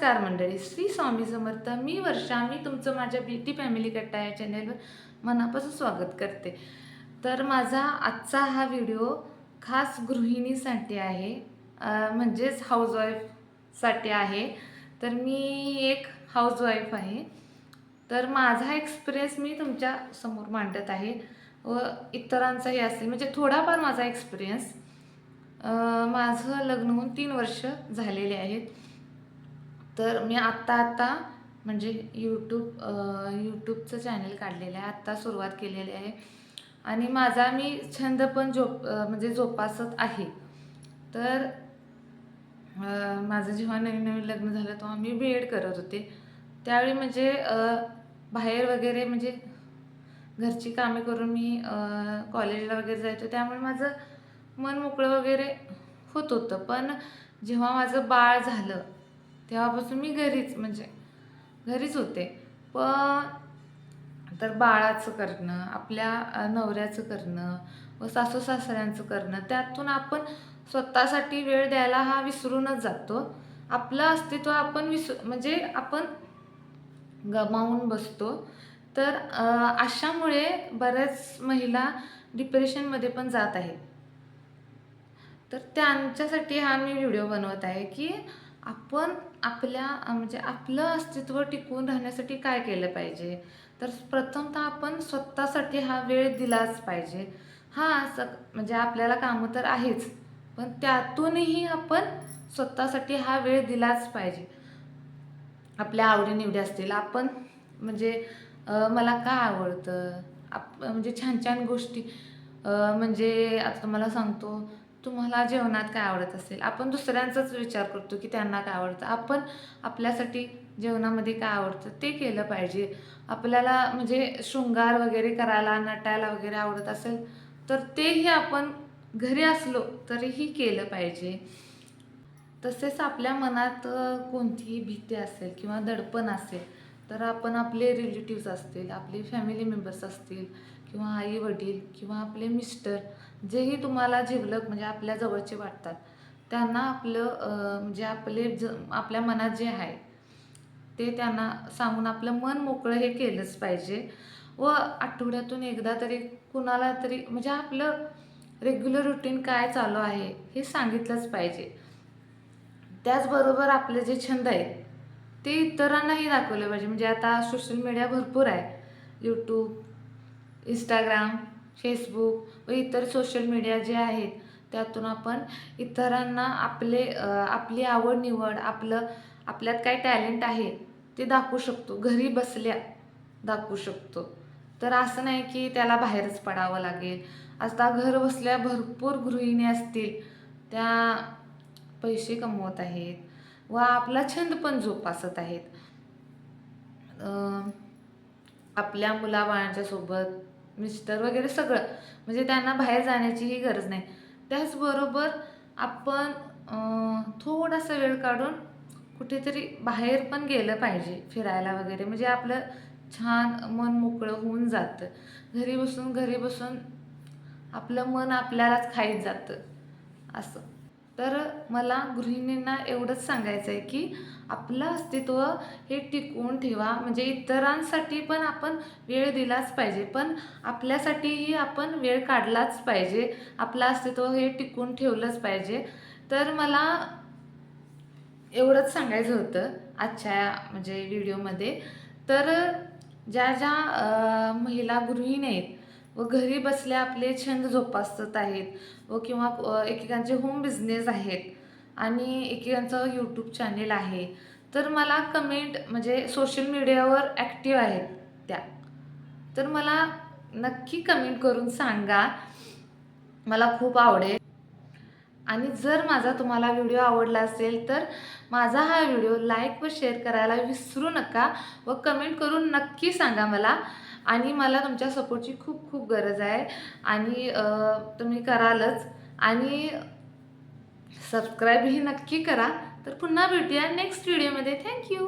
नमस्कार मंडळी, श्री स्वामी समर्थ. मी वर्षा, मी तुमचं माझ्या ब्युटी फॅमिली कट्टा या चॅनेलवर मनापासून स्वागत करते. तर माझा आजचा हा व्हिडिओ खास गृहिणीसाठी आहे, म्हणजेच हाऊसवाईफसाठी आहे. तर मी एक हाऊसवाईफ आहे. तर माझा एक्सपिरियन्स मी तुमच्या समोर मांडत आहे व इतरांचाही असेल, म्हणजे थोडाफार माझा एक्सपिरियन्स. माझं लग्न होऊन 3 वर्ष झालेले आहेत. तर मी आत्ता म्हणजे यूट्यूबचं चॅनल काढलेलं आहे, आत्ता सुरुवात केलेली आहे आणि माझा मी छंद पण म्हणजे जोपासत आहे. तर माझं जेव्हा नवीन लग्न झालं तेव्हा मी B.Ed करत होते. त्यावेळी म्हणजे बाहेर वगैरे म्हणजे घरची कामे करून मी कॉलेजला वगैरे जायचो, त्यामुळे माझं मन मोकळं वगैरे होत होतं. पण जेव्हा माझं बाळ झालं तेव्हापासून मी घरीच होते. पण तर बाळाचं करणं, आपल्या नवऱ्याचं करणं व सासू सासऱ्यांचं करणं, त्यातून आपण स्वतःसाठी वेळ द्यायला हा विसरूनच जातो. आपलं अस्तित्व आपण म्हणजे आपण गमावून बसतो. तर अशामुळे बऱ्याच महिला डिप्रेशनमध्ये पण जात आहेत. तर त्यांच्यासाठी हा मी व्हिडिओ बनवत आहे की आपण म्हणजे आपलं अस्तित्व टिकवून राहण्यासाठी काय केलं पाहिजे. तर प्रथमतः आपण स्वतःसाठी हा वेळ दिलाच पाहिजे. म्हणजे आपल्याला कामं तर आहेच, पण त्यातूनही आपण स्वतःसाठी हा वेळ दिलाच पाहिजे. आपल्या आवडीनिवडी असतील, आपण म्हणजे मला काय आवडतं, म्हणजे छान छान गोष्टी, म्हणजे आता तुम्हाला सांगतो, तुम्हाला जेवणात काय आवडत असेल, आपण दुसऱ्यांचाच विचार करतो की त्यांना काय आवडतं. आपण आपल्यासाठी जेवणामध्ये काय आवडतं ते केलं पाहिजे. आपल्याला म्हणजे शृंगार वगैरे करायला, नटायला वगैरे आवडत असेल तर तेही आपण घरी असलो तरीही केलं पाहिजे. तसेच आपल्या मनात कोणतीही भीती असेल किंवा दडपण असेल तर आपण आपले रिलेटिव्स असतील, आपले फॅमिली मेंबर्स असतील किंवा आई वडील किंवा आपले मिस्टर, जेही तुम्हाला जिवलग म्हणजे आपल्या जवळचे वाटतात, त्यांना म्हणजे आपल्या मनात जे आहे ते त्यांना सांगून आपलं मन मोकळं हे केलंच पाहिजे. व आठवड्यातून एकदा तरी कुणाला तरी म्हणजे आपलं रेग्युलर रुटीन काय चालू आहे हे सांगितलंच पाहिजे. त्याचबरोबर आपले जे छंद आहेत ते इतरांनाही दाखवले पाहिजे. म्हणजे आता सोशल मीडिया भरपूर आहे, यूट्यूब, इंस्टाग्राम, फेसबुक व इतर सोशल मीडिया जे आहेत, त्यातून आपण इतरांना आपली आवड निवड, आपल्यात काय टॅलेंट आहे ते दाखवू शकतो, घरी बसल्या दाखवू शकतो. तर असं नाही की त्याला बाहेरच पडावं लागेल. आता घर बसल्या भरपूर गृहिणी असतील, त्या पैसे कमवत आहेत व आपला छंद पण जोपासत आहेत. आपल्या मुलाबाळांच्या सोबत मिस्टर वगैरे सगळं, म्हणजे त्यांना बाहेर जाण्याचीही गरज नाही. त्याचबरोबर आपण थोडासा वेळ काढून कुठेतरी बाहेर पण गेलं पाहिजे फिरायला वगैरे, म्हणजे आपलं छान मन मोकळं होऊन जातं. घरी बसून आपलं मन आपल्यालाच खाईत जातं असं. तर मला गृहिणींना एवढंच सांगायचं आहे की आपलं अस्तित्व हे टिकवून ठेवा. म्हणजे इतरांसाठी पण आपण वेळ दिलाच पाहिजे, पण आपल्यासाठीही आपण वेळ काढलाच पाहिजे. आपलं अस्तित्व हे टिकवून ठेवलंच पाहिजे. तर मला एवढंच सांगायचं होतं आजच्या म्हणजे व्हिडिओमध्ये. तर ज्या महिला गृहिणी आहेत व घरी बसल्या आपले छंद जोपासत आहेत व किंवा एकेकांचे होम बिझनेस आहेत आणि एकेकांचं यूट्यूब चॅनेल आहे, तर मला कमेंट म्हणजे सोशल मीडियावर ॲक्टिव्ह आहेत त्या, तर मला नक्की कमेंट करून सांगा, मला खूप आवडेल. आणि जर माझा तुम्हाला व्हिडिओ आवडला असेल तर माझा हा व्हिडिओ लाईक व शेअर करायला विसरू नका व कमेंट करून नक्की सांगा मला. आणि मला तुमच्या सपोर्टची खूप खूप गरज आहे आणि तुम्ही करालच. आणि सबस्क्राईबही नक्की करा. तर पुन्हा भेटूया नेक्स्ट व्हिडिओमध्ये. थँक्यू.